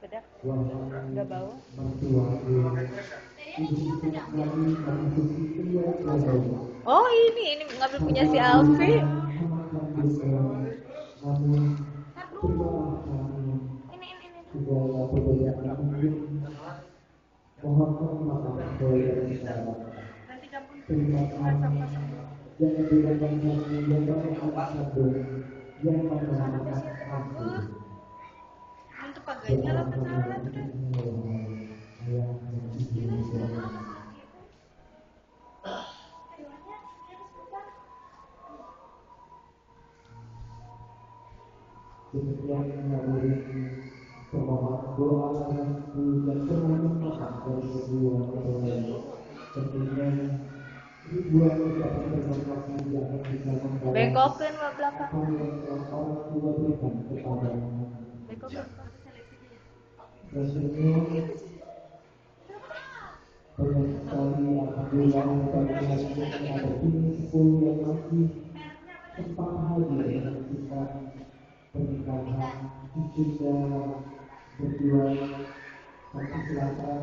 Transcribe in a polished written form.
Bedak? Nggak bau? Oh ini ngambil punya si Alfi. Untuk pagainya lah masalah tuh. Demikian hari permohonan doa dan permohonan maaf dari kedua mempelai. Tentunya ribuan ucapan terima kasih yang akan bisa membawa Bengkokin ke belakang. apa yang orang tua berikan kepada anak. Bengkokin. Rasanya banyak sekali alhamdulillah pada hari ini ada ini 10 yang masih sempat hadir menyaksikan pernikahan cucunya berdua satu selatan